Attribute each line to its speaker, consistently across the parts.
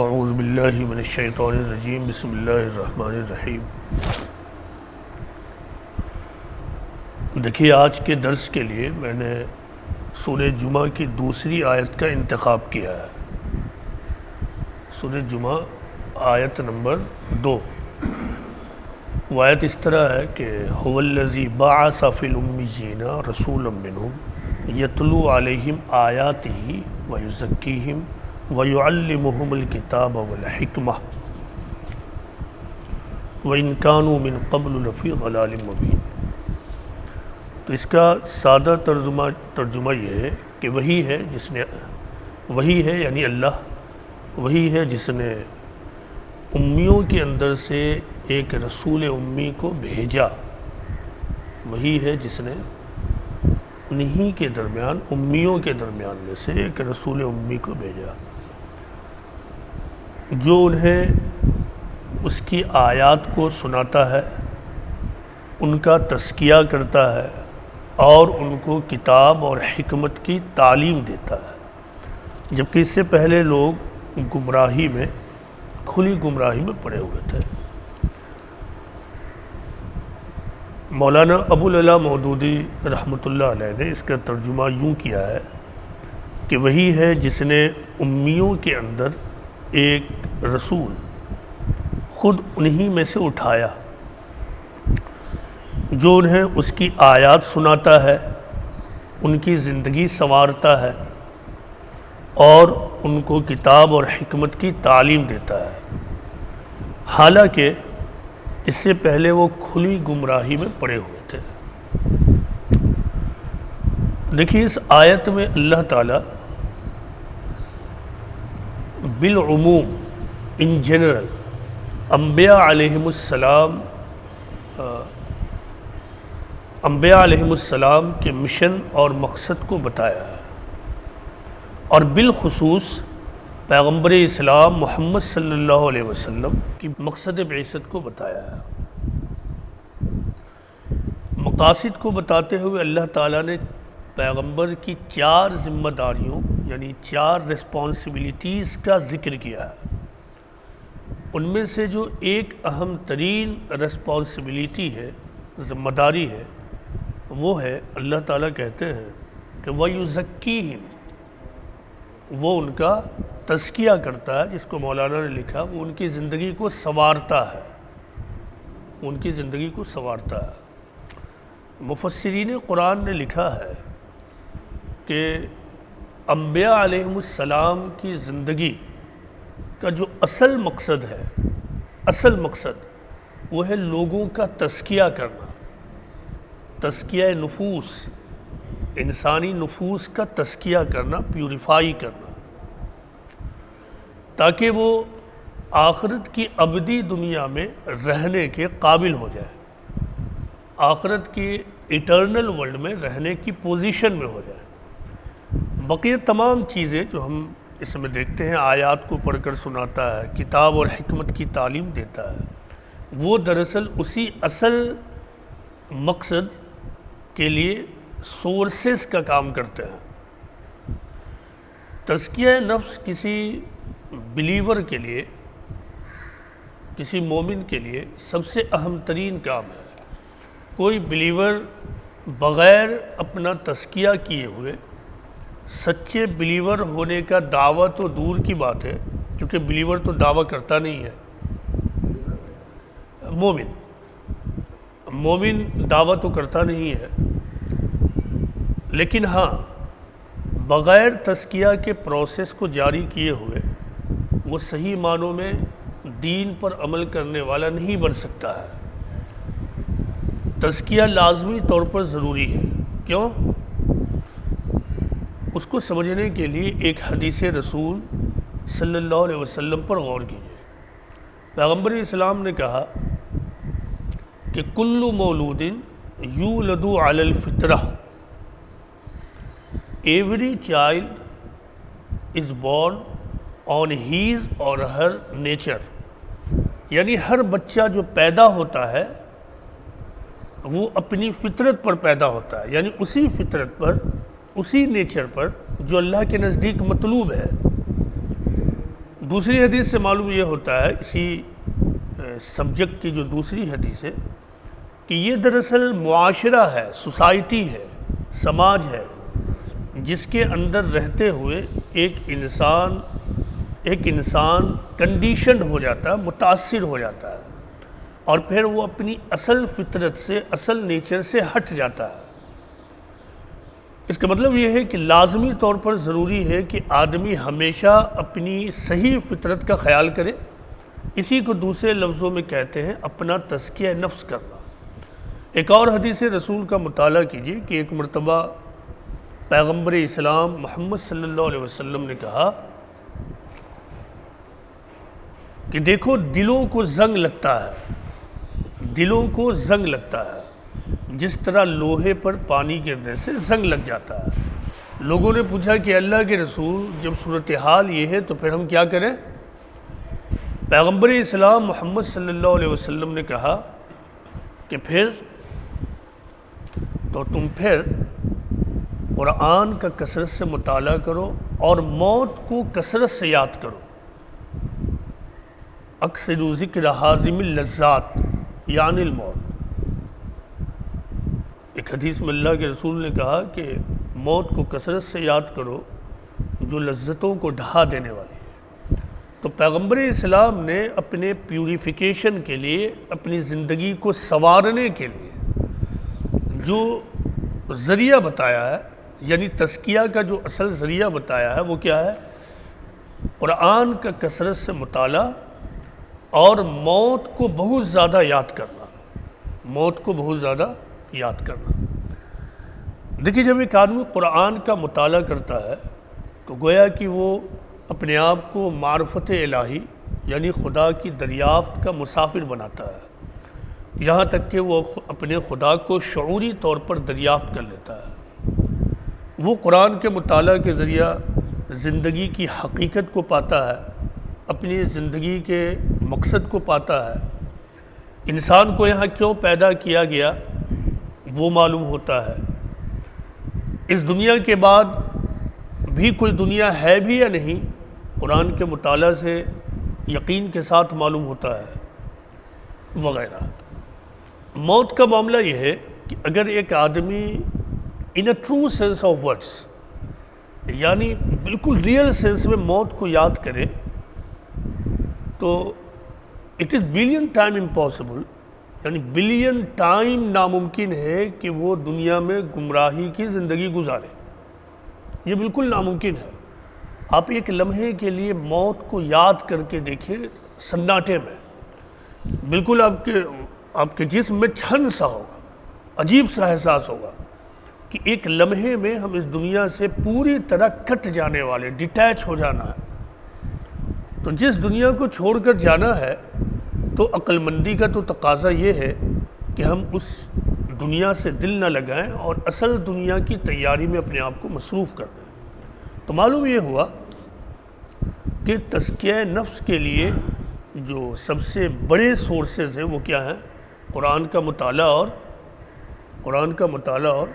Speaker 1: اعوذ باللہ من الشیطان الرجیم بسم اللہ الرحمن الرحیم۔ دیکھیے، آج کے درس کے لیے میں نے سورہ جمعہ کی دوسری آیت کا انتخاب کیا ہے۔ سورہ جمعہ آیت نمبر 2۔ وہ آیت اس طرح ہے کہ هو الذی بعث فی الامیین رسولا منہم یتلو علیہم آیاتہ ویزکیہم وَيُعَلِّمُهُمُ الْكِتَابَ وَالْحِكْمَةَ وَإِنْ كَانُوا مِنْ قَبْلُ لَفِي ضَلَالٍ مُبِينٍ۔ تو اس کا سادہ ترجمہ یہ ہے کہ وہی ہے یعنی اللہ، وہی ہے جس نے امیوں کے اندر سے ایک رسول امی کو بھیجا، وہی ہے جس نے انہی کے درمیان، امیوں کے درمیان میں سے ایک رسول امی کو بھیجا، جو انہیں اس کی آیات کو سناتا ہے، ان کا تزکیہ کرتا ہے اور ان کو کتاب اور حکمت کی تعلیم دیتا ہے، جبکہ اس سے پہلے لوگ گمراہی میں، کھلی گمراہی میں پڑے ہوئے تھے۔ مولانا ابو العلا مودودی رحمۃ اللہ علیہ نے اس کا ترجمہ یوں کیا ہے کہ وہی ہے جس نے امیوں کے اندر ایک رسول خود انہی میں سے اٹھایا، جو انہیں اس کی آیات سناتا ہے، ان کی زندگی سنوارتا ہے اور ان کو کتاب اور حکمت کی تعلیم دیتا ہے، حالانکہ اس سے پہلے وہ کھلی گمراہی میں پڑے ہوئے تھے۔ دیکھیے، اس آیت میں اللہ تعالیٰ بالعموم، ان جنرل، انبیاء علیہم السلام کے مشن اور مقصد کو بتایا ہے، اور بالخصوص پیغمبر اسلام محمد صلی اللہ علیہ وسلم کی مقصد بعثت کو بتایا ہے۔ مقاصد کو بتاتے ہوئے اللہ تعالیٰ نے پیغمبر کی 4 ذمہ داریوں یعنی 4 رسپانسبلٹیز کا ذکر کیا ہے۔ ان میں سے جو ایک اہم ترین رسپانسبلٹی ہے، ذمہ داری ہے، وہ ہے اللہ تعالیٰ کہتے ہیں کہ وَيُزَكِّيهِمْ، وہ ان کا تزکیہ کرتا ہے، جس کو مولانا نے لکھا، وہ ان کی زندگی کو سنوارتا ہے، ان کی زندگی کو سنوارتا ہے۔ مفسرین قرآن نے لکھا ہے کہ انبیاء علیہم السلام کی زندگی کا جو اصل مقصد ہے، اصل مقصد وہ ہے لوگوں کا تزکیہ کرنا، تزکیہ نفوس، انسانی نفوس کا تزکیہ کرنا، پیوریفائی کرنا، تاکہ وہ آخرت کی ابدی دنیا میں رہنے کے قابل ہو جائے، آخرت کی ایٹرنل ورلڈ میں رہنے کی پوزیشن میں ہو جائے۔ بقیہ تمام چیزیں جو ہم اس میں دیکھتے ہیں، آیات کو پڑھ کر سناتا ہے، کتاب اور حکمت کی تعلیم دیتا ہے، وہ دراصل اسی اصل مقصد کے لیے سورسز کا کام کرتے ہیں۔ تزکیہ نفس کسی بلیور کے لیے، کسی مومن کے لیے سب سے اہم ترین کام ہے۔ کوئی بلیور بغیر اپنا تزکیہ کیے ہوئے سچے بلیور ہونے کا دعویٰ تو دور کی بات ہے، کیونکہ بلیور تو دعویٰ کرتا نہیں ہے، مومن دعویٰ تو کرتا نہیں ہے، لیکن ہاں بغیر تزکیہ کے پروسیس کو جاری کیے ہوئے وہ صحیح معنوں میں دین پر عمل کرنے والا نہیں بن سکتا ہے۔ تزکیہ لازمی طور پر ضروری ہے۔ کیوں؟ اس کو سمجھنے کے لیے ایک حدیث رسول صلی اللہ علیہ وسلم پر غور کیجیے۔ پیغمبر اسلام نے کہا کہ کل مولود یولد علی الفطرہ، every child is born on his or her nature, یعنی ہر بچہ جو پیدا ہوتا ہے وہ اپنی فطرت پر پیدا ہوتا ہے، یعنی اسی فطرت پر، اسی نیچر پر جو اللہ کے نزدیک مطلوب ہے۔ دوسری حدیث سے معلوم یہ ہوتا ہے، اسی سبجیکٹ کی جو دوسری حدیث ہے، کہ یہ دراصل معاشرہ ہے، سوسائٹی ہے، سماج ہے، جس کے اندر رہتے ہوئے ایک انسان کنڈیشنڈ ہو جاتا ہے، متاثر ہو جاتا ہے، اور پھر وہ اپنی اصل فطرت سے، اصل نیچر سے ہٹ جاتا ہے۔ اس کا مطلب یہ ہے کہ لازمی طور پر ضروری ہے کہ آدمی ہمیشہ اپنی صحیح فطرت کا خیال کرے۔ اسی کو دوسرے لفظوں میں کہتے ہیں اپنا تزکیہ نفس کرنا۔ ایک اور حدیث رسول کا مطالعہ کیجئے کہ ایک مرتبہ پیغمبر اسلام محمد صلی اللہ علیہ وسلم نے کہا کہ دیکھو دلوں کو زنگ لگتا ہے، دلوں کو زنگ لگتا ہے، جس طرح لوہے پر پانی گرنے سے زنگ لگ جاتا ہے۔ لوگوں نے پوچھا کہ اللہ کے رسول، جب صورتحال یہ ہے تو پھر ہم کیا کریں؟ پیغمبر اسلام محمد صلی اللہ علیہ وسلم نے کہا کہ پھر قرآن کا کثرت سے مطالعہ کرو اور موت کو کثرت سے یاد کرو۔ اکثر ذکر حازم اللذات یعنی الموت۔ ایک حدیث میں اللہ کے رسول نے کہا کہ موت کو کثرت سے یاد کرو جو لذتوں کو ڈھا دینے والی ہے۔ تو پیغمبر اسلام نے اپنے پیوریفیکیشن کے لیے، اپنی زندگی کو سنوارنے کے لیے جو ذریعہ بتایا ہے، یعنی تزکیہ کا جو اصل ذریعہ بتایا ہے، وہ کیا ہے؟ قرآن کا کثرت سے مطالعہ اور موت کو بہت زیادہ یاد کرنا، موت کو بہت زیادہ یاد کرنا۔ دیکھیے، جب ایک آدمی قرآن کا مطالعہ کرتا ہے تو گویا کہ وہ اپنے آپ کو معرفت الہی یعنی خدا کی دریافت کا مسافر بناتا ہے، یہاں تک کہ وہ اپنے خدا کو شعوری طور پر دریافت کر لیتا ہے۔ وہ قرآن کے مطالعہ کے ذریعہ زندگی کی حقیقت کو پاتا ہے، اپنی زندگی کے مقصد کو پاتا ہے، انسان کو یہاں کیوں پیدا کیا گیا وہ معلوم ہوتا ہے، اس دنیا کے بعد بھی کوئی دنیا ہے بھی یا نہیں، قرآن کے مطالعہ سے یقین کے ساتھ معلوم ہوتا ہے، وغیرہ۔ موت کا معاملہ یہ ہے کہ اگر ایک آدمی in a true sense of words, یعنی بالکل ریئل سینس میں موت کو یاد کرے، تو it is billion time impossible, یعنی بلین ٹائم ناممکن ہے کہ وہ دنیا میں گمراہی کی زندگی گزارے۔ یہ بالکل ناممکن ہے۔ آپ ایک لمحے کے لیے موت کو یاد کر کے دیکھیں، سناٹے میں بالکل آپ کے جسم میں چھن سا ہوگا، عجیب سا احساس ہوگا کہ ایک لمحے میں ہم اس دنیا سے پوری طرح کٹ جانے والے، ڈیٹیچ ہو جانا ہے۔ تو جس دنیا کو چھوڑ کر جانا ہے، تو عقل مندی کا تو تقاضا یہ ہے کہ ہم اس دنیا سے دل نہ لگائیں اور اصل دنیا کی تیاری میں اپنے آپ کو مصروف کر دیں۔ تو معلوم یہ ہوا کہ تزکیہ نفس کے لیے جو سب سے بڑے سورسز ہیں وہ کیا ہیں؟ قرآن کا مطالعہ اور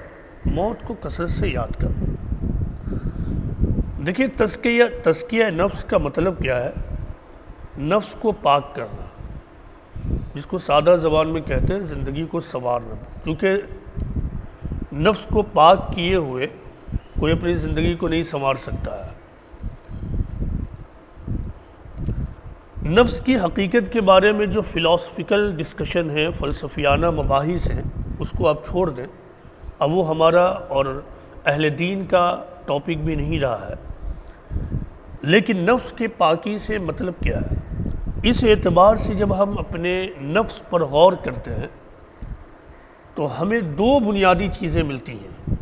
Speaker 1: موت کو کثرت سے یاد کرنا۔ دیکھیے، تزکیہ نفس کا مطلب کیا ہے؟ نفس کو پاک کرنا، جس کو سادہ زبان میں کہتے ہیں زندگی کو سنوارنا۔ چونکہ نفس کو پاک کیے ہوئے کوئی اپنی زندگی کو نہیں سنوار سکتا ہے۔ نفس کی حقیقت کے بارے میں جو فلاسفیکل ڈسکشن ہے، فلسفیانہ مباحث ہیں، اس کو آپ چھوڑ دیں، اب وہ ہمارا اور اہل دین کا ٹاپک بھی نہیں رہا ہے۔ لیکن نفس کے پاکی سے مطلب کیا ہے؟ اس اعتبار سے جب ہم اپنے نفس پر غور کرتے ہیں تو ہمیں دو بنیادی چیزیں ملتی ہیں۔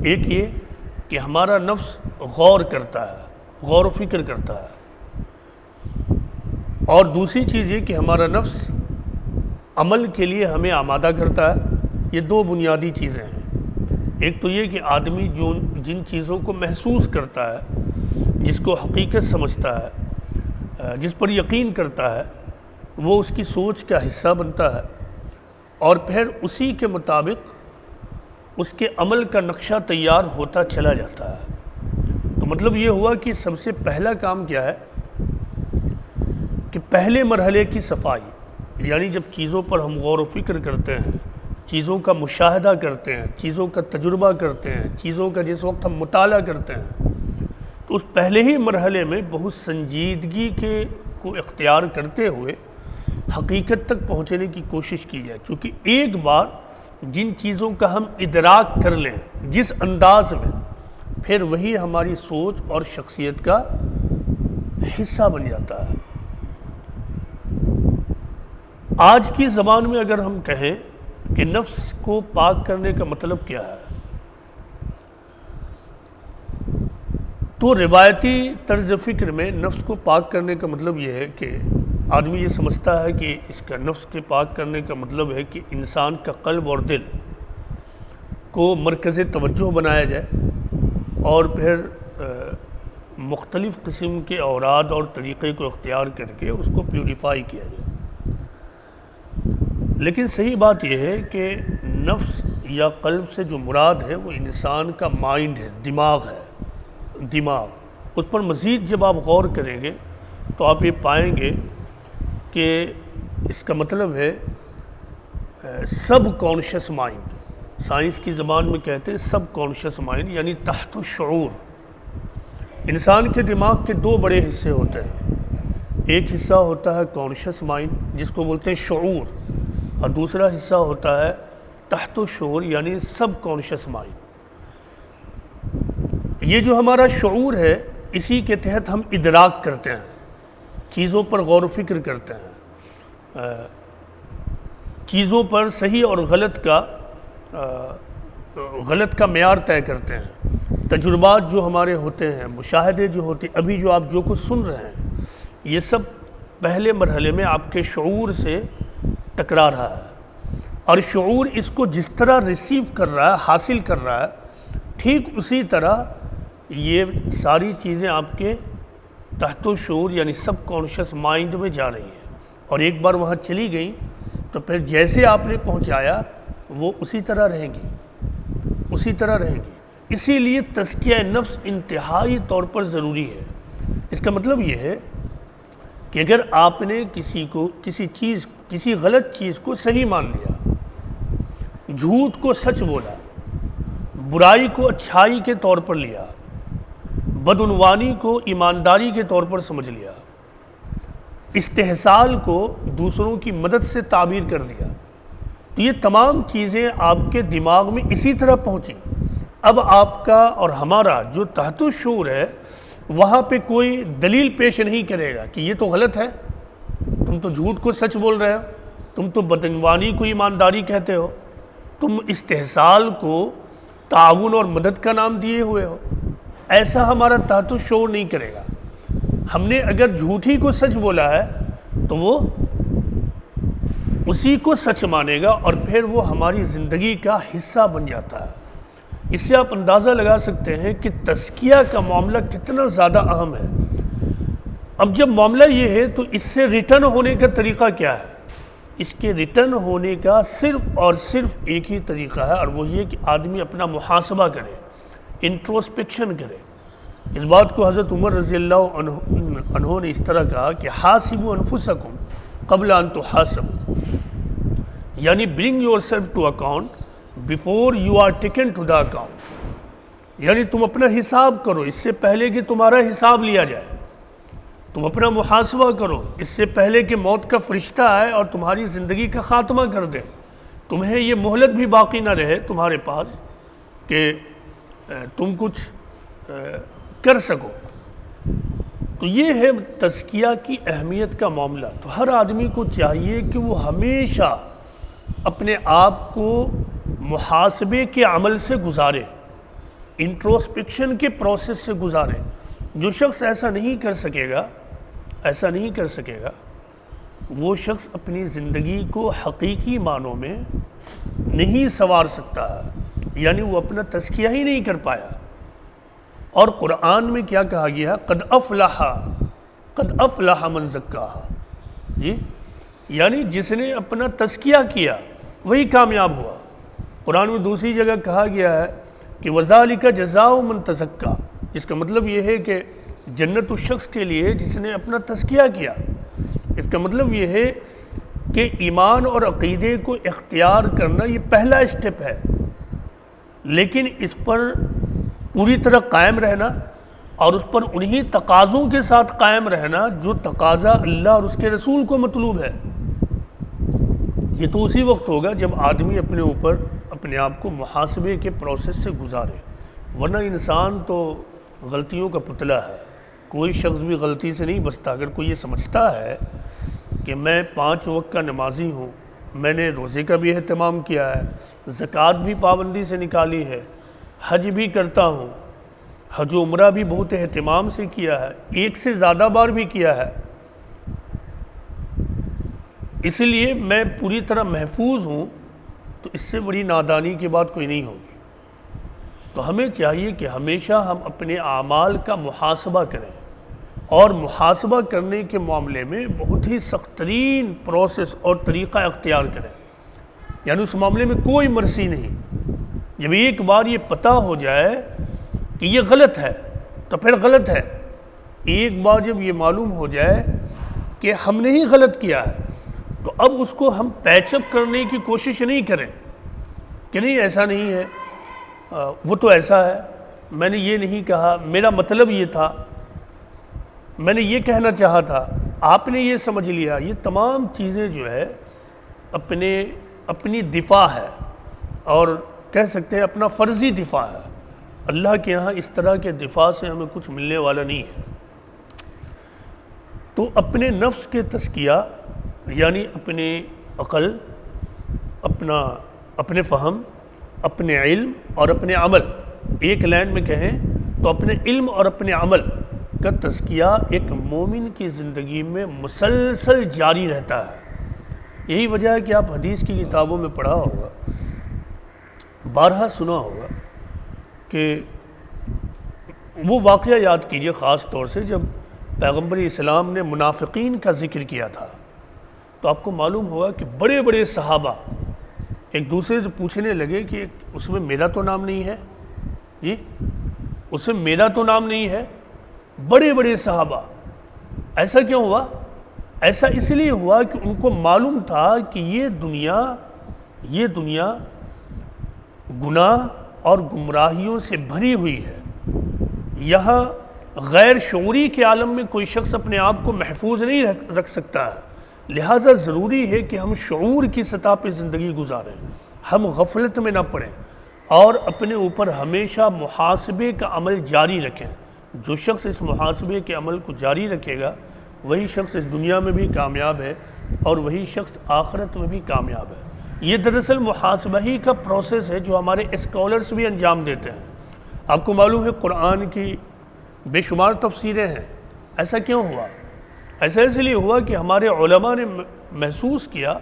Speaker 1: ایک یہ کہ ہمارا نفس غور کرتا ہے، غور و فکر کرتا ہے، اور دوسری چیز یہ کہ ہمارا نفس عمل کے لیے ہمیں آمادہ کرتا ہے۔ یہ دو بنیادی چیزیں ہیں۔ ایک تو یہ کہ آدمی جن چیزوں کو محسوس کرتا ہے، جس کو حقیقت سمجھتا ہے، جس پر یقین کرتا ہے، وہ اس کی سوچ کا حصہ بنتا ہے، اور پھر اسی کے مطابق اس کے عمل کا نقشہ تیار ہوتا چلا جاتا ہے۔ تو مطلب یہ ہوا کہ سب سے پہلا کام کیا ہے کہ پہلے مرحلے کی صفائی، یعنی جب چیزوں پر ہم غور و فکر کرتے ہیں، چیزوں کا مشاہدہ کرتے ہیں، چیزوں کا تجربہ کرتے ہیں، چیزوں کا جس وقت ہم مطالعہ کرتے ہیں، تو اس پہلے ہی مرحلے میں بہت سنجیدگی کو اختیار کرتے ہوئے حقیقت تک پہنچنے کی کوشش کی جائے، چونکہ ایک بار جن چیزوں کا ہم ادراک کر لیں جس انداز میں، پھر وہی ہماری سوچ اور شخصیت کا حصہ بن جاتا ہے۔ آج کی زبان میں اگر ہم کہیں کہ نفس کو پاک کرنے کا مطلب کیا ہے، تو روایتی طرز فکر میں نفس کو پاک کرنے کا مطلب یہ ہے کہ آدمی یہ سمجھتا ہے کہ اس کا نفس کے پاک کرنے کا مطلب ہے کہ انسان کا قلب اور دل کو مرکز توجہ بنایا جائے اور پھر مختلف قسم کے اوراد اور طریقے کو اختیار کر کے اس کو پیوریفائی کیا جائے۔ لیکن صحیح بات یہ ہے کہ نفس یا قلب سے جو مراد ہے وہ انسان کا مائنڈ ہے، دماغ ہے، دماغ۔ اس پر مزید جب آپ غور کریں گے تو آپ یہ پائیں گے کہ اس کا مطلب ہے سب کانشس مائنڈ۔ سائنس کی زبان میں کہتے ہیں سب کانشس مائنڈ، یعنی تحت الشعور۔ انسان کے دماغ کے دو بڑے حصے ہوتے ہیں، ایک حصہ ہوتا ہے کانشس مائنڈ جس کو بولتے ہیں شعور، اور دوسرا حصہ ہوتا ہے تحت الشعور یعنی سب کانشس مائنڈ۔ یہ جو ہمارا شعور ہے اسی کے تحت ہم ادراک کرتے ہیں، چیزوں پر غور و فکر کرتے ہیں، چیزوں پر صحیح اور غلط کا معیار طے کرتے ہیں، تجربات جو ہمارے ہوتے ہیں، مشاہدے جو ہوتے ہیں، ابھی جو آپ جو کچھ سن رہے ہیں، یہ سب پہلے مرحلے میں آپ کے شعور سے ٹکرا رہا ہے، اور شعور اس کو جس طرح ریسیو کر رہا ہے، حاصل کر رہا ہے، ٹھیک اسی طرح یہ ساری چیزیں آپ کے تحت الشعور یعنی سب کانشس مائنڈ میں جا رہی ہیں، اور ایک بار وہاں چلی گئیں تو پھر جیسے آپ نے پہنچایا وہ اسی طرح رہیں گی، اسی طرح رہیں گی۔ اسی لیے تزکیہ نفس انتہائی طور پر ضروری ہے۔ اس کا مطلب یہ ہے کہ اگر آپ نے کسی غلط چیز کو صحیح مان لیا، جھوٹ کو سچ بولا، برائی کو اچھائی کے طور پر لیا، بدعنوانی کو ایمانداری کے طور پر سمجھ لیا، استحصال کو دوسروں کی مدد سے تعبیر کر دیا، تو یہ تمام چیزیں آپ کے دماغ میں اسی طرح پہنچیں۔ اب آپ کا اور ہمارا جو تحت الشعور ہے وہاں پہ کوئی دلیل پیش نہیں کرے گا کہ یہ تو غلط ہے، تم تو جھوٹ کو سچ بول رہے ہو، تم تو بدعنوانی کو ایمانداری کہتے ہو، تم استحصال کو تعاون اور مدد کا نام دیے ہوئے ہو۔ ایسا ہمارا تحت الشعور نہیں کرے گا۔ ہم نے اگر جھوٹی کو سچ بولا ہے تو وہ اسی کو سچ مانے گا اور پھر وہ ہماری زندگی کا حصہ بن جاتا ہے۔ اس سے آپ اندازہ لگا سکتے ہیں کہ تزکیہ کا معاملہ کتنا زیادہ اہم ہے۔ اب جب معاملہ یہ ہے تو اس سے ریٹرن ہونے کا طریقہ کیا ہے؟ اس کے ریٹرن ہونے کا صرف اور صرف ایک ہی طریقہ ہے، اور وہ یہ کہ آدمی اپنا محاسبہ کرے، انٹروسپیکشن کرے۔ اس بات کو حضرت عمر رضی اللہ عنہ نے اس طرح کہا کہ حاسبوا انفسکم قبل ان تحاسبوا، یعنی bring yourself to account before you are taken to the account, یعنی تم اپنا حساب کرو اس سے پہلے کہ تمہارا حساب لیا جائے، تم اپنا محاسبہ کرو اس سے پہلے کہ موت کا فرشتہ آئے اور تمہاری زندگی کا خاتمہ کر دے، تمہیں یہ مہلت بھی باقی نہ رہے تمہارے پاس کہ تم کچھ کر سکو۔ تو یہ ہے تزکیہ کی اہمیت کا معاملہ۔ تو ہر آدمی کو چاہیے کہ وہ ہمیشہ اپنے آپ کو محاسبے کے عمل سے گزارے، انٹروسپیکشن کے پروسیس سے گزارے۔ جو شخص ایسا نہیں کر سکے گا وہ شخص اپنی زندگی کو حقیقی معنوں میں نہیں سنوار سکتا ہے، یعنی وہ اپنا تزکیہ ہی نہیں کر پایا۔ اور قرآن میں کیا کہا گیا ہے؟ قد افلح من زکاہا، جی، یعنی جس نے اپنا تزکیہ کیا وہی کامیاب ہوا۔ قرآن میں دوسری جگہ کہا گیا ہے کہ وَذَلِكَ جَزَاءُ مَن تَزَكَّىٰ، جس کا مطلب یہ ہے کہ جنت اس شخص کے لیے جس نے اپنا تزکیہ کیا۔ اس کا مطلب یہ ہے کہ ایمان اور عقیدے کو اختیار کرنا یہ پہلا اسٹیپ ہے، لیکن اس پر پوری طرح قائم رہنا اور اس پر انہی تقاضوں کے ساتھ قائم رہنا جو تقاضا اللہ اور اس کے رسول کو مطلوب ہے، یہ تو اسی وقت ہوگا جب آدمی اپنے اوپر اپنے آپ کو محاسبے کے پروسیس سے گزارے، ورنہ انسان تو غلطیوں کا پتلا ہے، کوئی شخص بھی غلطی سے نہیں بچتا۔ اگر کوئی یہ سمجھتا ہے کہ میں 5 وقت کا نمازی ہوں، میں نے روزے کا بھی اہتمام کیا ہے، زکوٰۃ بھی پابندی سے نکالی ہے، حج بھی کرتا ہوں، حج و عمرہ بھی بہت اہتمام سے کیا ہے، 1 سے زیادہ بار بھی کیا ہے، اس لیے میں پوری طرح محفوظ ہوں، تو اس سے بڑی نادانی کی بات کوئی نہیں ہوگی۔ تو ہمیں چاہیے کہ ہمیشہ ہم اپنے اعمال کا محاسبہ کریں، اور محاسبہ کرنے کے معاملے میں بہت ہی سخت ترین پروسیس اور طریقہ اختیار کریں، یعنی اس معاملے میں کوئی مرضی نہیں۔ جب ایک بار یہ پتہ ہو جائے کہ یہ غلط ہے تو پھر غلط ہے، ایک بار جب یہ معلوم ہو جائے کہ ہم نے ہی غلط کیا ہے تو اب اس کو ہم پیچ اپ کرنے کی کوشش نہیں کریں کہ نہیں ایسا نہیں ہے، وہ تو ایسا ہے، میں نے یہ نہیں کہا، میرا مطلب یہ تھا، میں نے یہ کہنا چاہا تھا، آپ نے یہ سمجھ لیا۔ یہ تمام چیزیں جو ہے اپنی دفاع ہے، اور کہہ سکتے ہیں اپنا فرضی دفاع ہے۔ اللہ کے یہاں اس طرح کے دفاع سے ہمیں کچھ ملنے والا نہیں ہے۔ تو اپنے نفس کے تزکیہ، یعنی اپنے عقل، اپنے فہم، اپنے علم اور اپنے عمل، ایک لائن میں کہیں تو اپنے علم اور اپنے عمل کا تزکیہ ایک مومن کی زندگی میں مسلسل جاری رہتا ہے۔ یہی وجہ ہے کہ آپ حدیث کی کتابوں میں پڑھا ہوگا، بارہا سنا ہوگا کہ وہ واقعہ یاد کیجئے خاص طور سے جب پیغمبر اسلام نے منافقین کا ذکر کیا تھا، تو آپ کو معلوم ہوگا کہ بڑے بڑے صحابہ ایک دوسرے سے پوچھنے لگے کہ اس میں میرا تو نام نہیں ہے، جی اس میں میرا تو نام نہیں ہے۔ بڑے بڑے صحابہ، ایسا کیوں ہوا؟ ایسا اس لیے ہوا کہ ان کو معلوم تھا کہ یہ دنیا گناہ اور گمراہیوں سے بھری ہوئی ہے، یہاں غیر شعوری کے عالم میں کوئی شخص اپنے آپ کو محفوظ نہیں رکھ سکتا ہے، لہٰذا ضروری ہے کہ ہم شعور کی سطح پہ زندگی گزاریں، ہم غفلت میں نہ پڑیں اور اپنے اوپر ہمیشہ محاسبے کا عمل جاری رکھیں۔ جو شخص اس محاسبے کے عمل کو جاری رکھے گا وہی شخص اس دنیا میں بھی کامیاب ہے اور وہی شخص آخرت میں بھی کامیاب ہے۔ یہ دراصل محاسبہ ہی کا پروسیس ہے جو ہمارے اسکالرز بھی انجام دیتے ہیں۔ آپ کو معلوم ہے قرآن کی بے شمار تفسیریں ہیں، ایسا کیوں ہوا؟ ایسا اس لیے ہوا کہ ہمارے علماء نے محسوس کیا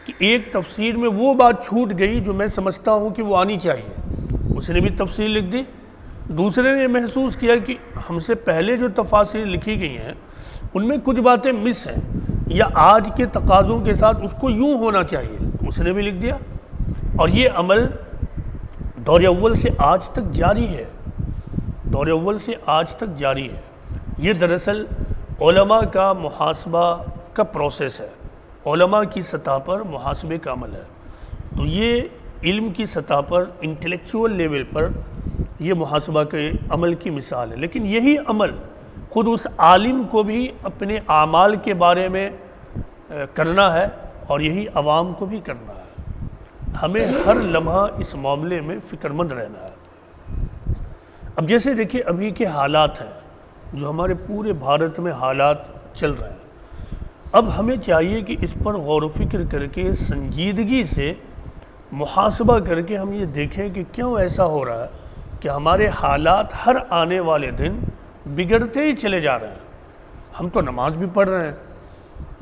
Speaker 1: کہ ایک تفسیر میں وہ بات چھوٹ گئی جو میں سمجھتا ہوں کہ وہ آنی چاہیے، اس نے بھی تفسیر لکھ دی۔ دوسرے نے محسوس کیا کہ ہم سے پہلے جو تفاسیر لکھی گئی ہیں ان میں کچھ باتیں مس ہیں یا آج کے تقاضوں کے ساتھ اس کو یوں ہونا چاہیے، اس نے بھی لکھ دیا، اور یہ عمل دور اول سے آج تک جاری ہے، دور اول سے آج تک جاری ہے۔ یہ دراصل علماء کا محاسبہ کا پروسیس ہے، علماء کی سطح پر محاسبے کا عمل ہے۔ تو یہ علم کی سطح پر، انٹلیکچول لیول پر یہ محاسبہ کے عمل کی مثال ہے، لیکن یہی عمل خود اس عالم کو بھی اپنے اعمال کے بارے میں کرنا ہے اور یہی عوام کو بھی کرنا ہے۔ ہمیں ہر لمحہ اس معاملے میں فکر مند رہنا ہے۔ اب جیسے دیکھیں ابھی کے حالات ہیں جو ہمارے پورے بھارت میں حالات چل رہے ہیں، اب ہمیں چاہیے کہ اس پر غور و فکر کر کے سنجیدگی سے محاسبہ کر کے ہم یہ دیکھیں کہ کیوں ایسا ہو رہا ہے کہ ہمارے حالات ہر آنے والے دن بگڑتے ہی چلے جا رہے ہیں۔ ہم تو نماز بھی پڑھ رہے ہیں،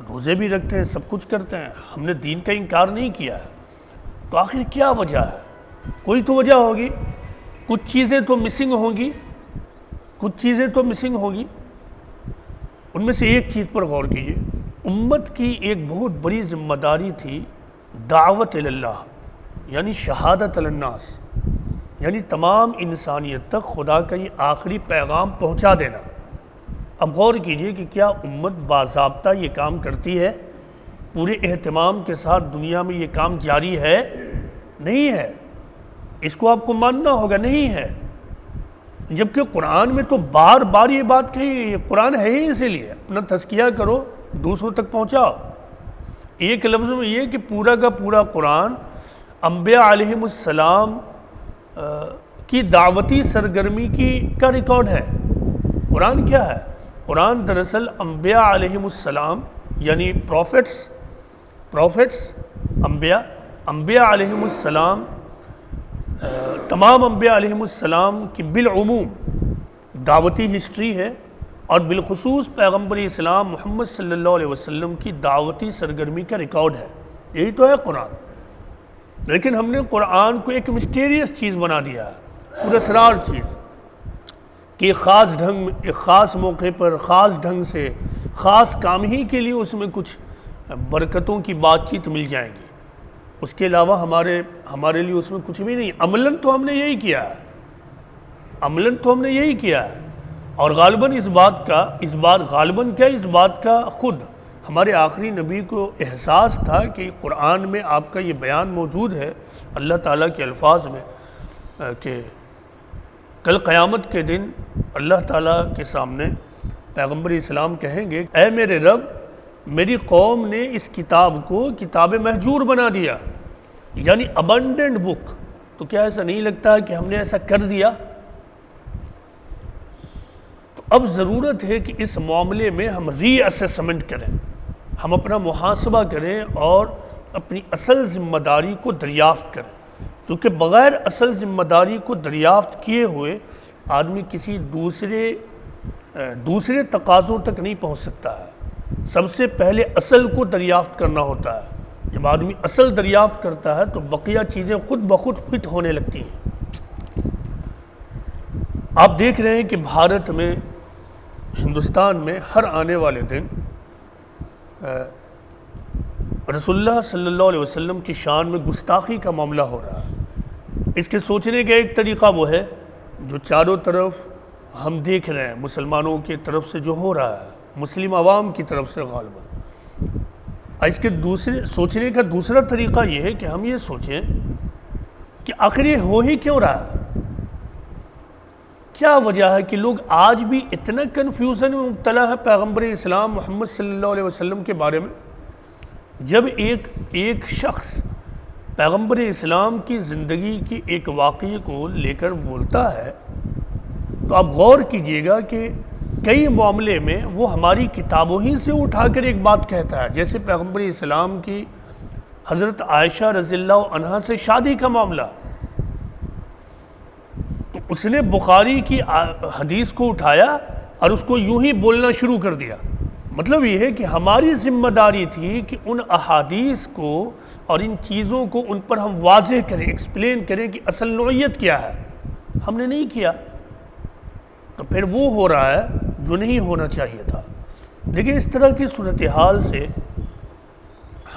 Speaker 1: روزے بھی رکھتے ہیں، سب کچھ کرتے ہیں، ہم نے دین کا انکار نہیں کیا ہے، تو آخر کیا وجہ ہے؟ کوئی تو وجہ ہوگی، کچھ چیزیں تو مسنگ ہوں گی، ان میں سے ایک چیز پر غور کیجئے۔ امت کی ایک بہت بڑی ذمہ داری تھی دعوت اللہ، یعنی شہادت الناس، یعنی تمام انسانیت تک خدا کا یہ آخری پیغام پہنچا دینا۔ اب غور کیجئے کہ کیا امت باضابطہ یہ کام کرتی ہے؟ پورے اہتمام کے ساتھ دنیا میں یہ کام جاری ہے؟ نہیں ہے۔ اس کو آپ کو ماننا ہوگا، نہیں ہے۔ جبکہ قرآن میں تو بار بار یہ بات کہی، یہ قرآن ہے ہی اسی لیے اپنا تزکیہ کرو، دوسروں تک پہنچاؤ۔ ایک لفظ میں یہ کہ پورا کا پورا قرآن انبیاء علیہم السلام کی دعوتی سرگرمی کا ریکارڈ ہے۔ قرآن کیا ہے؟ قرآن دراصل انبیاء علیہم السلام یعنی پروفٹس انبیاء علیہم السلام، تمام انبیاء علیہم السلام کی بالعموم دعوتی ہسٹری ہے، اور بالخصوص پیغمبر اسلام محمد صلی اللہ علیہ وسلم کی دعوتی سرگرمی کا ریکارڈ ہے۔ یہی تو ہے قرآن۔ لیکن ہم نے قرآن کو ایک مسٹیریس چیز بنا دیا ہے، پراسرار چیز، کہ ایک خاص موقع پر خاص ڈھنگ سے خاص کام ہی کے لیے اس میں کچھ برکتوں کی بات چیت مل جائیں گی، اس کے علاوہ ہمارے لیے اس میں کچھ بھی نہیں۔ عملاً تو ہم نے یہی کیا ہے، اور غالباً اس بات کا خود ہمارے آخری نبی کو احساس تھا کہ قرآن میں آپ کا یہ بیان موجود ہے اللہ تعالیٰ کے الفاظ میں کہ کل قیامت کے دن اللہ تعالیٰ کے سامنے پیغمبر اسلام کہیں گے، اے میرے رب، میری قوم نے اس کتاب کو کتاب مہجور بنا دیا، یعنی ابنڈنٹ بک۔ تو کیا ایسا نہیں لگتا کہ ہم نے ایسا کر دیا؟ تو اب ضرورت ہے کہ اس معاملے میں ہم ری اسیسمنٹ کریں، ہم اپنا محاسبہ کریں اور اپنی اصل ذمہ داری کو دریافت کریں، کیونکہ بغیر اصل ذمہ داری کو دریافت کیے ہوئے آدمی کسی دوسرے تقاضوں تک نہیں پہنچ سکتا ہے۔ سب سے پہلے اصل کو دریافت کرنا ہوتا ہے۔ جب آدمی اصل دریافت کرتا ہے تو بقیہ چیزیں خود بخود فٹ ہونے لگتی ہیں۔ آپ دیکھ رہے ہیں کہ بھارت میں، ہندوستان میں ہر آنے والے دن رسول اللہ صلی اللہ علیہ وسلم کی شان میں گستاخی کا معاملہ ہو رہا ہے۔ اس کے سوچنے کا ایک طریقہ وہ ہے جو چاروں طرف ہم دیکھ رہے ہیں، مسلمانوں کی طرف سے جو ہو رہا ہے، مسلم عوام کی طرف سے غالباً۔ اس کے سوچنے کا دوسرا طریقہ یہ ہے کہ ہم یہ سوچیں کہ آخر یہ ہو ہی کیوں رہا ہے؟ کیا وجہ ہے کہ لوگ آج بھی اتنا کنفیوژن میں مبتلا ہے پیغمبر اسلام محمد صلی اللہ علیہ وسلم کے بارے میں؟ جب ایک شخص پیغمبر اسلام کی زندگی کی ایک واقعے کو لے کر بولتا ہے تو آپ غور کیجئے گا کہ کئی معاملے میں وہ ہماری کتابوں ہی سے اٹھا کر ایک بات کہتا ہے، جیسے پیغمبر اسلام کی حضرت عائشہ رضی اللہ عنہا سے شادی کا معاملہ، تو اس نے بخاری کی حدیث کو اٹھایا اور اس کو یوں ہی بولنا شروع کر دیا۔ مطلب یہ ہے کہ ہماری ذمہ داری تھی کہ ان احادیث کو اور ان چیزوں کو ان پر ہم واضح کریں، ایکسپلین کریں کہ اصل نوعیت کیا ہے۔ ہم نے نہیں کیا، تو پھر وہ ہو رہا ہے جو نہیں ہونا چاہیے تھا۔ دیکھیں، اس طرح کی صورتحال سے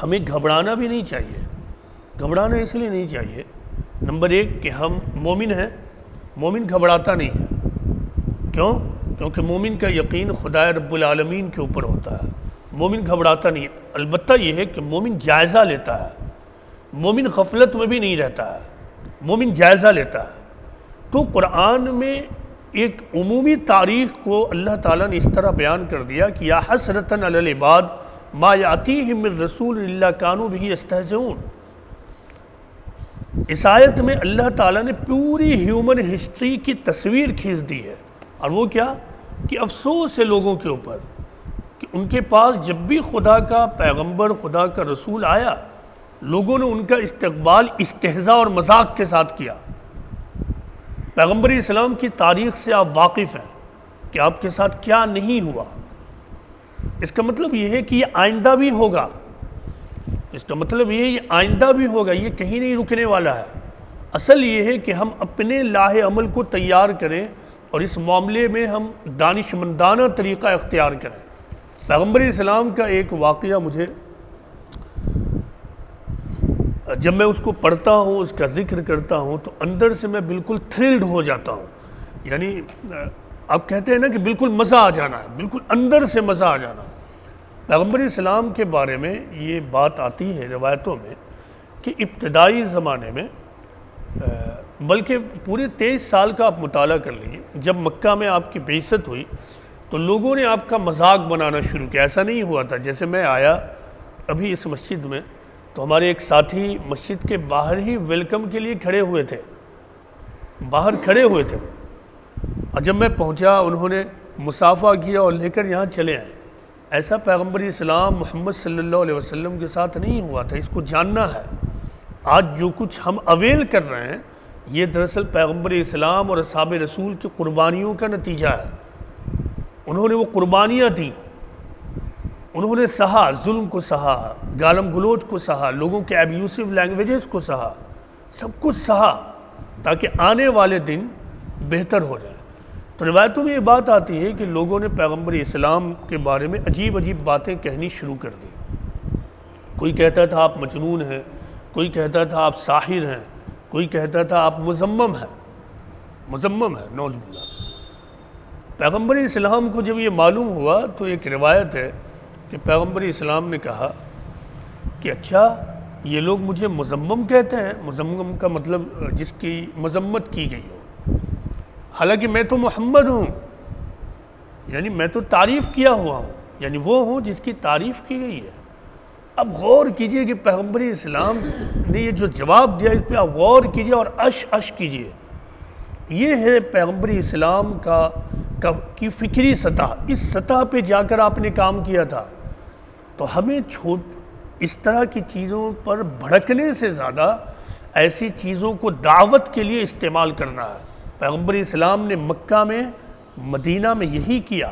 Speaker 1: ہمیں گھبرانا بھی نہیں چاہیے۔ گھبرانا اس لیے نہیں چاہیے، نمبر ایک کہ ہم مومن ہیں، مومن گھبراتا نہیں ہے۔ کیوں؟ کیونکہ مومن کا یقین خدا رب العالمین کے اوپر ہوتا ہے۔ مومن گھبراتا نہیں ہے، البتہ یہ ہے کہ مومن جائزہ لیتا ہے، مومن غفلت میں بھی نہیں رہتا ہے، مومن جائزہ لیتا ہے۔ تو قرآن میں ایک عمومی تاریخ کو اللہ تعالیٰ نے اس طرح بیان کر دیا کہ یا حسرتاً علی العباد ما یاتیہم من رسول الا کانوا بہ یستہزئون۔ اس آیت میں اللہ تعالیٰ نے پوری ہیومن ہسٹری کی تصویر کھینچ دی ہے، اور وہ کیا کہ افسوس ہے لوگوں کے اوپر کہ ان کے پاس جب بھی خدا کا پیغمبر، خدا کا رسول آیا، لوگوں نے ان کا استقبال استہزاء اور مذاق کے ساتھ کیا۔ پیغمبر اسلام کی تاریخ سے آپ واقف ہیں کہ آپ کے ساتھ کیا نہیں ہوا۔ اس کا مطلب یہ ہے کہ یہ آئندہ بھی ہوگا، اس کا مطلب یہ ہے یہ آئندہ بھی ہوگا، یہ کہیں نہیں رکنے والا ہے۔ اصل یہ ہے کہ ہم اپنے لاہ عمل کو تیار کریں اور اس معاملے میں ہم دانشمندانہ طریقہ اختیار کریں۔ پیغمبر اسلام کا ایک واقعہ مجھے جب میں اس کو پڑھتا ہوں، اس کا ذکر کرتا ہوں، تو اندر سے میں بالکل تھرلڈ ہو جاتا ہوں۔ یعنی آپ کہتے ہیں نا کہ بالکل مزہ آ جانا ہے، بالکل اندر سے مزہ آ جانا۔ پیغمبر اسلام کے بارے میں یہ بات آتی ہے روایتوں میں کہ ابتدائی زمانے میں، بلکہ پورے 23 سال کا آپ مطالعہ کر لیجیے، جب مکہ میں آپ کی بعثت ہوئی تو لوگوں نے آپ کا مذاق بنانا شروع کیا۔ ایسا نہیں ہوا تھا، جیسے میں آیا ابھی اس مسجد میں تو ہمارے ایک ساتھی مسجد کے باہر ہی ویلکم کے لیے کھڑے ہوئے تھے، باہر کھڑے ہوئے تھے، اور جب میں پہنچا انہوں نے مصافحہ کیا اور لے کر یہاں چلے آئے۔ ایسا پیغمبر اسلام محمد صلی اللہ علیہ وسلم کے ساتھ نہیں ہوا تھا، اس کو جاننا ہے۔ آج جو کچھ ہم اویل کر رہے ہیں یہ دراصل پیغمبر اسلام اور اصحاب رسول کی قربانیوں کا نتیجہ ہے۔ انہوں نے وہ قربانیاں دیں، انہوں نے سہا، ظلم کو سہا، گالم گلوچ کو سہا، لوگوں کے ایبیوسو لینگویجز کو سہا، سب کچھ سہا تاکہ آنے والے دن بہتر ہو جائے۔ تو روایتوں میں یہ بات آتی ہے کہ لوگوں نے پیغمبر اسلام کے بارے میں عجیب عجیب باتیں کہنی شروع کر دی۔ کوئی کہتا تھا آپ مجنون ہیں، کوئی کہتا تھا آپ ساحر ہیں، کوئی کہتا تھا آپ مذمم ہیں، نعوذ باللہ۔ پیغمبر اسلام کو جب یہ معلوم ہوا تو ایک روایت ہے کہ پیغمبر اسلام نے کہا کہ اچھا یہ لوگ مجھے مذمم کہتے ہیں۔ مذمم کا مطلب جس کی مذمت کی گئی ہو، حالانکہ میں تو محمد ہوں، یعنی میں تو تعریف کیا ہوا ہوں، یعنی وہ ہوں جس کی تعریف کی گئی ہے۔ اب غور کیجئے کہ پیغمبر اسلام نے یہ جو جواب دیا اس پہ آپ غور کیجئے اور اش کیجئے۔ یہ ہے پیغمبر اسلام کی فکری سطح، اس سطح پہ جا کر آپ نے کام کیا تھا۔ تو ہمیں اس طرح کی چیزوں پر بھڑکنے سے زیادہ ایسی چیزوں کو دعوت کے لیے استعمال کرنا ہے۔ پیغمبر اسلام نے مکہ میں، مدینہ میں یہی کیا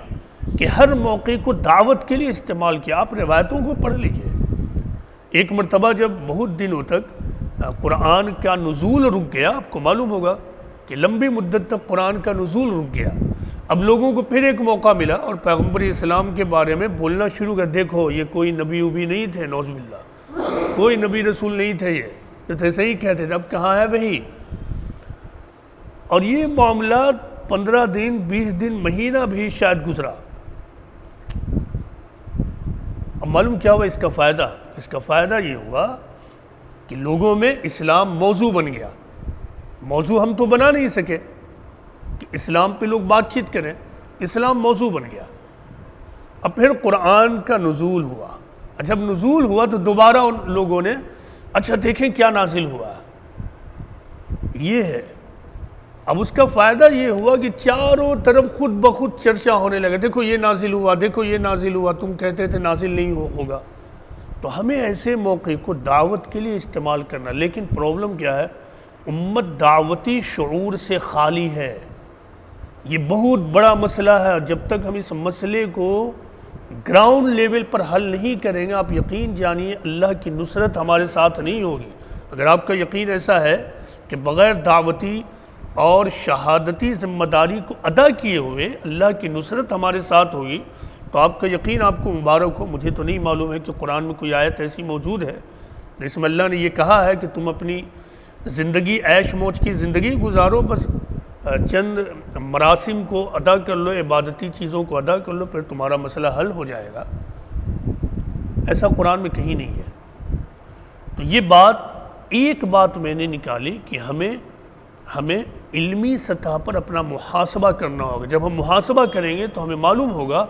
Speaker 1: کہ ہر موقع کو دعوت کے لیے استعمال کیا۔ آپ روایتوں کو پڑھ لیجئے۔ ایک مرتبہ جب بہت دنوں تک قرآن کا نزول رک گیا، آپ کو معلوم ہوگا کہ لمبی مدت تک قرآن کا نزول رک گیا، اب لوگوں کو پھر ایک موقع ملا اور پیغمبر اسلام کے بارے میں بولنا شروع کر، دیکھو یہ کوئی نبی وبی نہیں تھے، نعوذ باللہ، کوئی نبی رسول نہیں تھے، یہ جو تھے صحیح کہتے تھے، اب کہاں ہے وہی۔ اور یہ معاملات 15 دن 20 دن مہینہ بھی شاید گزرا۔ اب معلوم کیا ہوا اس کا فائدہ؟ اس کا فائدہ یہ ہوا کہ لوگوں میں اسلام موضوع بن گیا۔ موضوع ہم تو بنا نہیں سکے کہ اسلام پہ لوگ بات چیت کریں، اسلام موضوع بن گیا۔ اب پھر قرآن کا نزول ہوا، جب نزول ہوا تو دوبارہ ان لوگوں نے اچھا دیکھیں کیا نازل ہوا ہے، یہ ہے۔ اب اس کا فائدہ یہ ہوا کہ چاروں طرف خود بخود چرچا ہونے لگا، دیکھو یہ نازل ہوا، دیکھو یہ نازل ہوا، تم کہتے تھے نازل نہیں ہوگا۔ تو ہمیں ایسے موقع کو دعوت کے لیے استعمال کرنا، لیکن پرابلم کیا ہے؟ امت دعوتی شعور سے خالی ہے۔ یہ بہت بڑا مسئلہ ہے، جب تک ہم اس مسئلے کو گراؤنڈ لیول پر حل نہیں کریں گے، آپ یقین جانیے اللہ کی نصرت ہمارے ساتھ نہیں ہوگی۔ اگر آپ کا یقین ایسا ہے کہ بغیر دعوتی اور شہادتی ذمہ داری کو ادا کیے ہوئے اللہ کی نصرت ہمارے ساتھ ہوگی تو آپ کا یقین آپ کو مبارک ہو۔ مجھے تو نہیں معلوم ہے کہ قرآن میں کوئی آیت ایسی موجود ہے جس میں اللہ نے یہ کہا ہے کہ تم اپنی زندگی عیش موج کی زندگی گزارو، بس چند مراسم کو ادا کر لو، عبادتی چیزوں کو ادا کر لو، پھر تمہارا مسئلہ حل ہو جائے گا۔ ایسا قرآن میں کہیں نہیں ہے۔ تو یہ ایک بات میں نے نکالی کہ ہمیں علمی سطح پر اپنا محاسبہ کرنا ہوگا۔ جب ہم محاسبہ کریں گے تو ہمیں معلوم ہوگا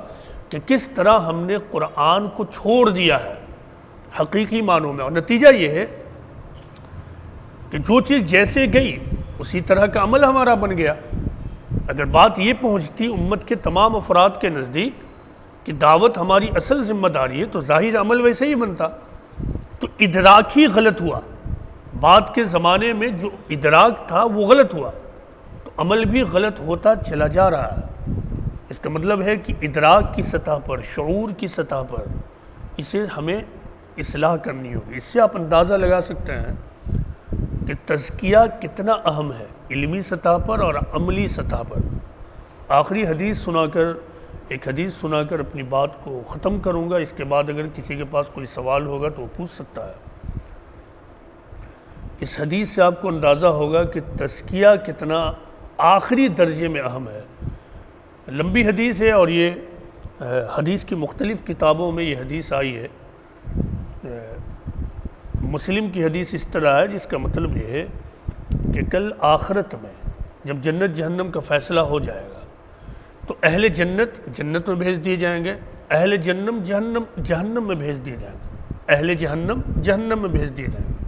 Speaker 1: کہ کس طرح ہم نے قرآن کو چھوڑ دیا ہے حقیقی معنوں میں، اور نتیجہ یہ ہے کہ جو چیز جیسے گئی اسی طرح کا عمل ہمارا بن گیا۔ اگر بات یہ پہنچتی امت کے تمام افراد کے نزدیک کہ دعوت ہماری اصل ذمہ داری ہے تو ظاہر عمل ویسے ہی بنتا۔ تو ادراک ہی غلط ہوا، بات کے زمانے میں جو ادراک تھا وہ غلط ہوا، تو عمل بھی غلط ہوتا چلا جا رہا ہے۔ اس کا مطلب ہے کہ ادراک کی سطح پر، شعور کی سطح پر اسے ہمیں اصلاح کرنی ہوگی۔ اس سے آپ اندازہ لگا سکتے ہیں کہ تزکیہ کتنا اہم ہے علمی سطح پر اور عملی سطح پر۔ آخری ایک حدیث سنا کر اپنی بات کو ختم کروں گا، اس کے بعد اگر کسی کے پاس کوئی سوال ہوگا تو وہ پوچھ سکتا ہے۔ اس حدیث سے آپ کو اندازہ ہوگا کہ تزکیہ کتنا آخری درجے میں اہم ہے۔ لمبی حدیث ہے اور یہ حدیث کی مختلف کتابوں میں یہ حدیث آئی ہے۔ مسلم کی حدیث اس طرح ہے جس کا مطلب یہ ہے کہ کل آخرت میں جب جنت جہنم کا فیصلہ ہو جائے گا تو اہل جنت جنت میں بھیج دیے جائیں گے، اہل جہنم جہنم میں بھیج دیے جائیں گے، اہل جہنم جہنم میں بھیج دیے جائیں گے۔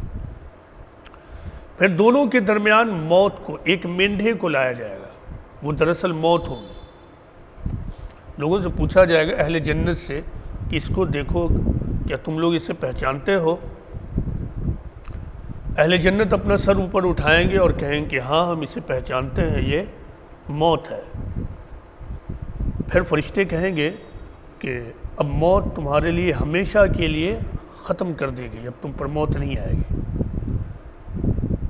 Speaker 1: پھر دونوں کے درمیان موت کو، ایک مینڈھے کو لایا جائے گا، وہ دراصل موت ہوگی۔ لوگوں سے پوچھا جائے گا اہل جنت سے کہ اس کو دیکھو، کیا تم لوگ اسے پہچانتے ہو؟ اہل جنت اپنا سر اوپر اٹھائیں گے اور کہیں کہ ہاں ہم اسے پہچانتے ہیں، یہ موت ہے۔ پھر فرشتے کہیں گے کہ اب موت تمہارے لیے ہمیشہ کے لیے ختم کر دے گی، اب تم پر موت نہیں آئے گی۔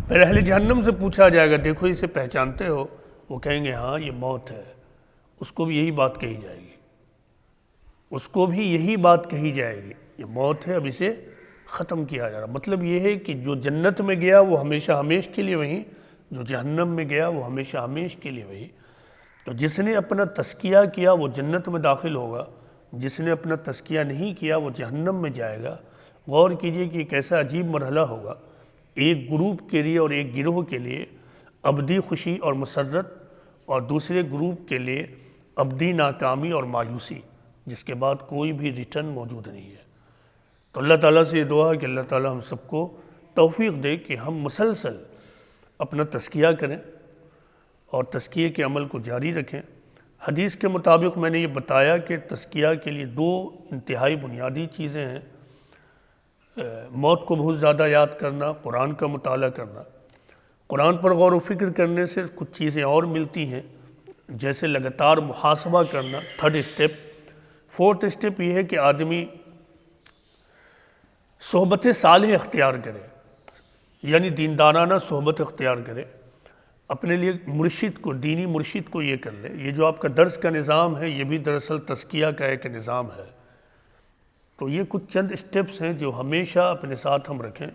Speaker 1: پھر اہل جہنم سے پوچھا جائے گا دیکھو اسے پہچانتے ہو؟ وہ کہیں گے ہاں یہ موت ہے۔ اس کو بھی یہی بات کہی جائے گی، اس کو بھی یہی بات کہی جائے گی، یہ موت ہے، اب اسے ختم کیا جا رہا۔ مطلب یہ ہے کہ جو جنت میں گیا وہ ہمیشہ ہمیش کے لیے وہیں، جو جہنم میں گیا وہ ہمیشہ ہمیش کے لیے وہیں۔ تو جس نے اپنا تزکیہ کیا وہ جنت میں داخل ہوگا، جس نے اپنا تزکیہ نہیں کیا وہ جہنم میں جائے گا۔ غور کیجئے کہ ایک ایسا عجیب مرحلہ ہوگا، ایک گروپ کے لیے اور ایک گروہ کے لیے ابدی خوشی اور مسرت، اور دوسرے گروپ کے لیے ابدی ناکامی اور مایوسی، جس کے بعد کوئی بھی ریٹرن موجود نہیں ہے۔ تو اللہ تعالیٰ سے یہ دعا ہے کہ اللہ تعالیٰ ہم سب کو توفیق دے کہ ہم مسلسل اپنا تزکیہ کریں اور تزکیے کے عمل کو جاری رکھیں۔ حدیث کے مطابق میں نے یہ بتایا کہ تزکیہ کے لیے دو انتہائی بنیادی چیزیں ہیں، موت کو بہت زیادہ یاد کرنا، قرآن کا مطالعہ کرنا۔ قرآن پر غور و فکر کرنے سے کچھ چیزیں اور ملتی ہیں، جیسے لگاتار محاسبہ کرنا، تھرڈ اسٹیپ۔ فورتھ اسٹیپ یہ ہے کہ آدمی صحبت صالح اختیار کرے، یعنی دیندارانہ صحبت اختیار کرے، اپنے لیے مرشد کو، دینی مرشد کو یہ کر لے۔ یہ جو آپ کا درس کا نظام ہے یہ بھی دراصل تزکیہ کا ایک نظام ہے۔ تو یہ کچھ چند اسٹیپس ہیں جو ہمیشہ اپنے ساتھ ہم رکھیں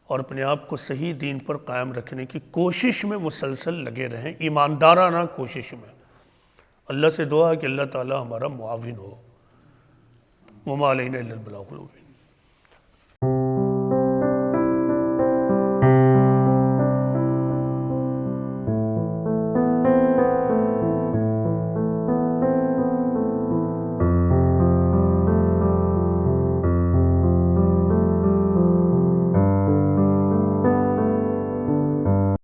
Speaker 1: اور اپنے آپ کو صحیح دین پر قائم رکھنے کی کوشش میں مسلسل لگے رہیں، ایماندارانہ کوشش میں۔ اللہ سے دعا ہے کہ اللہ تعالی ہمارا معاون ہو۔ وما علینا الا البلاغ المبین۔